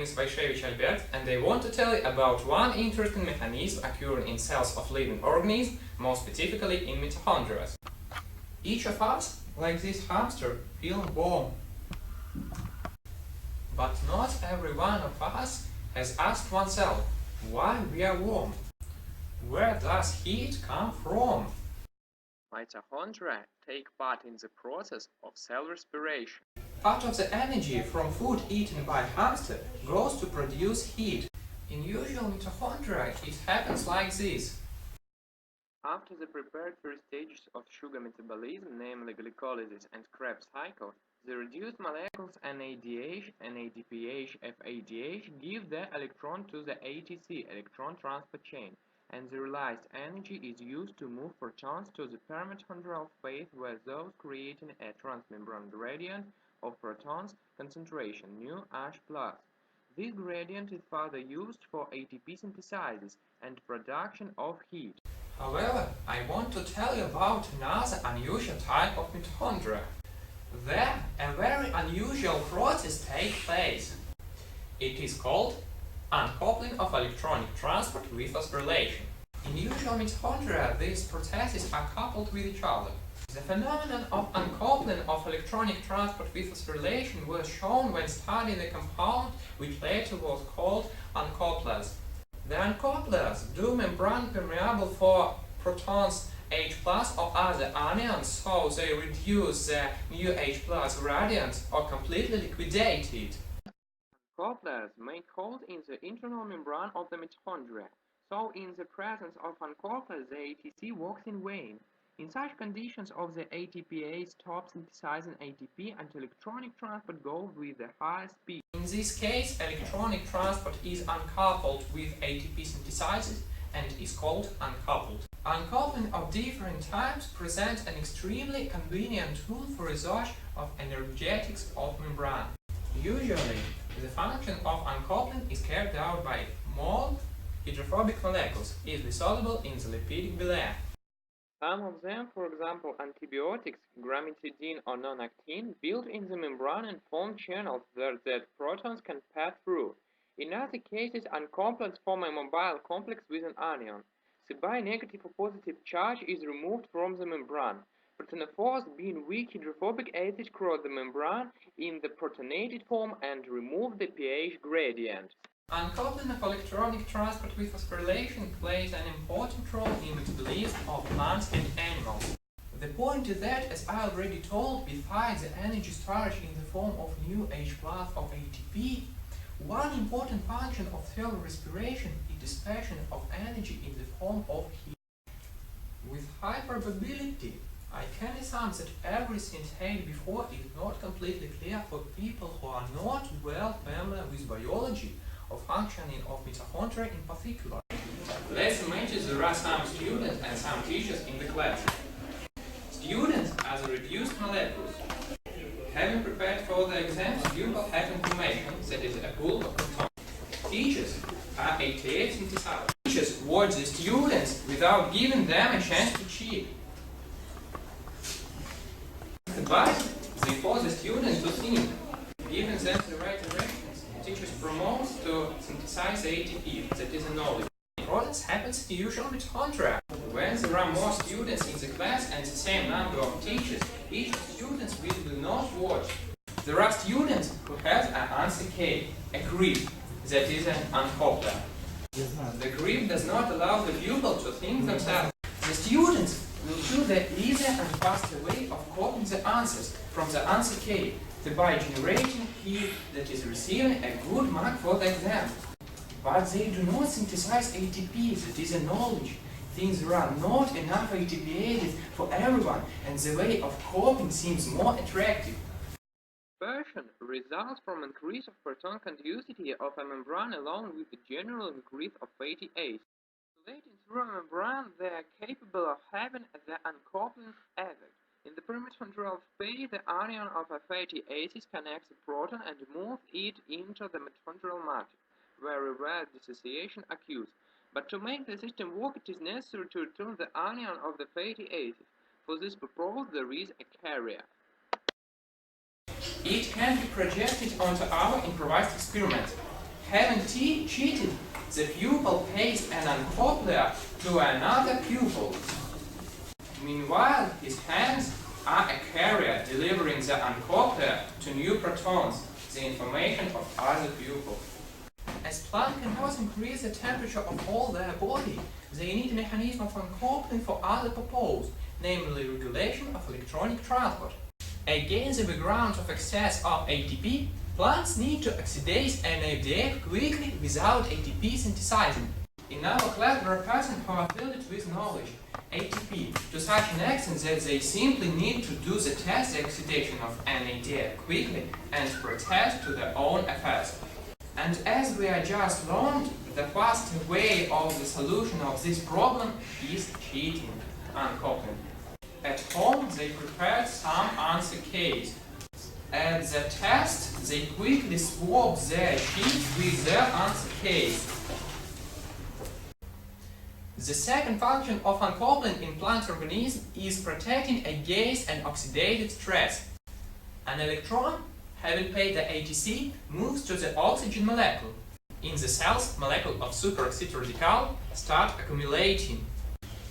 is Vaishevich Albert, and I want to tell you about one interesting mechanism occurring in cells of living organisms, more specifically in mitochondria. Each of us, like this hamster, feels warm. But not every one of us has asked oneself why we are warm. Where does heat come from? Mitochondria take part in the process of cell respiration. Part of the energy from food eaten by hamster goes to produce heat. In usual mitochondria, it happens like this. After the preparatory stages of sugar metabolism, namely glycolysis and Krebs cycle, the reduced molecules NADH, NADPH, FADH give the electron to the ATC electron transport chain, and the realized energy is used to move protons to the perimitochondrial phase where those creating a transmembrane gradient of protons concentration nu H+. This gradient is further used for ATP synthesis and production of heat. However, I want to tell you about another unusual type of mitochondria. There, a very unusual process takes place. It is called uncoupling of electronic transport with phosphorylation. In usual mitochondria, these processes are coupled with each other. The phenomenon of uncoupling of electronic transport with phosphorylation was shown when studying the compound which later was called uncouplers. The uncouplers do membrane permeable for protons H+ or other anions, so they reduce the mu H+ gradient or completely liquidate it. Couplers make holes in the internal membrane of the mitochondria, so in the presence of uncouplers the ATC works in vain. In such conditions the ATPase stops synthesizing ATP and electronic transport goes with the highest speed. In this case, electronic transport is uncoupled with ATP synthesis and is called uncoupled. Uncoupling of different types presents an extremely convenient tool for research of energetics of membrane. Usually, the function of uncoupling is carried out by small hydrophobic molecules, easily soluble in the lipidic bilayer. Some of them, for example antibiotics, gramitidine or non-actin, build in the membrane and form channels that protons can pass through. In other cases, uncouplers form a mobile complex with an anion. The bi-negative or positive charge is removed from the membrane. Protonophores, being weak hydrophobic acids, cross the membrane in the protonated form and remove the pH gradient. Uncoupling of electronic transport with phosphorylation plays an important role in metabolism of plants and animals. The point is that, as I already told, besides the energy storage in the form of nu H+ of ATP, one important function of cell respiration is dispersion of energy in the form of heat. With high probability, I can assume that everything said before is not completely clear for people who are not well familiar with biology or functioning of mitochondria in particular. Let's imagine there are some students and some teachers in the class. Students are the reduced molecules. Having prepared for the exam, students have information that is a pool of protons. Teachers are ATF synthesizers. Teachers watch the students without giving them a chance to cheat. But they force the students to think, giving them the right directions. Teachers promote to synthesize the ATP, that is a knowledge. The process happens in usual mitochondria. When there are more students in the class and the same number of teachers, each student will not watch. There are students who have an answer K, a grip, that is an uncoupler. The grip does not allow the pupil to think themselves. The students will choose the easier and faster way of copying the answers from the answer K, thereby generating heat that is receiving a good mark for the exam. But they do not synthesize ATP, that is a knowledge. Since there are not enough ATPases for everyone, and the way of coping seems more attractive. Dispersion results from increase of proton conductivity of a membrane along with the general increase of fatty acids. Circulating through a membrane, they are capable of having the uncoupling effect. In the perimitochondrial phase, the anion of a fatty acid connects the proton and moves it into the mitochondrial matrix, where reverse dissociation occurs. But to make the system work, it is necessary to return the anion of the fatty acid. For this purpose, there is a carrier. It can be projected onto our improvised experiment. Having cheated, the pupil pays an uncoupler to another pupil. Meanwhile, his hands are a carrier delivering the uncoupler to new protons, the information of other pupils. As plant cannot increase the temperature of all their body, they need a mechanism of uncoupling for other purpose, namely regulation of electronic transport. Against the background of excess of ATP, plants need to oxidize NADH quickly without ATP synthesizing. In our class, there are persons who are filled with knowledge, ATP, to such an extent that they simply need to do the test the oxidation of NADH quickly and protest to their own affairs. And as we are just learned, the fast way of the solution of this problem is cheating, uncoupling. At home, they prepared some answer case. At the test, they quickly swap their sheet with their answer case. The second function of uncoupling in plant organism is protecting against an oxidative stress. An electron, having paid the ATC, moves to the oxygen molecule. In the cells, molecules of superoxide radical start accumulating.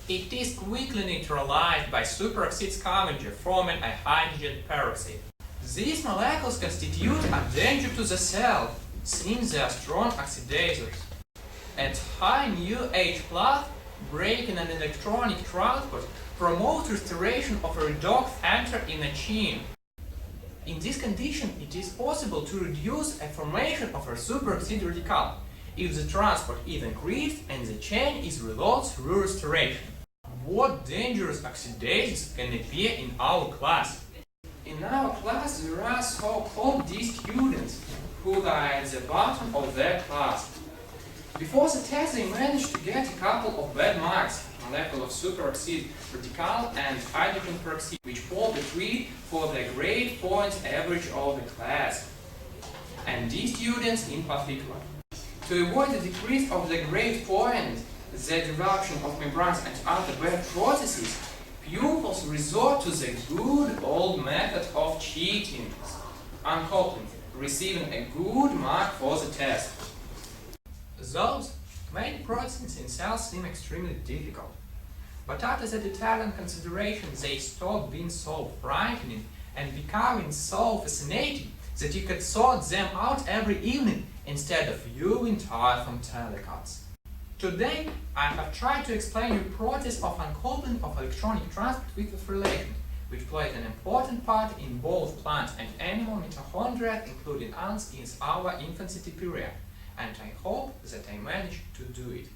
It is quickly neutralized by superoxide scavenger, forming a hydrogen peroxide. These molecules constitute a danger to the cell, since they are strong oxidizers. At high H+, breaking an electronic transport promotes restoration of a redox enter in a chain. In this condition, it is possible to reduce a formation of a superoxide radical if the transport is increased and the chain is reloaded through restoration. What dangerous oxidazes can appear in our class? In our class, there are so-called D students who are at the bottom of their class. Before the test, they managed to get a couple of bad marks, molecule of superoxide radical and hydrogen peroxide, which fall between for the grade points average of the class, and D students in particular. To avoid the decrease of the grade point, the development of membranes and other bad processes, pupils resort to the good old method of cheating, uncoupling, receiving a good mark for the test. Those main processes in cells seem extremely difficult, but after the detailed consideration they stop being so frightening and becoming so fascinating that you could sort them out every evening instead of viewing tiresome telecasts. Today, I have tried to explain you the process of uncoupling of electronic transport with phosphorylation, which plays an important part in both plant and animal mitochondria, including us in our infancy period, and I hope that I managed to do it.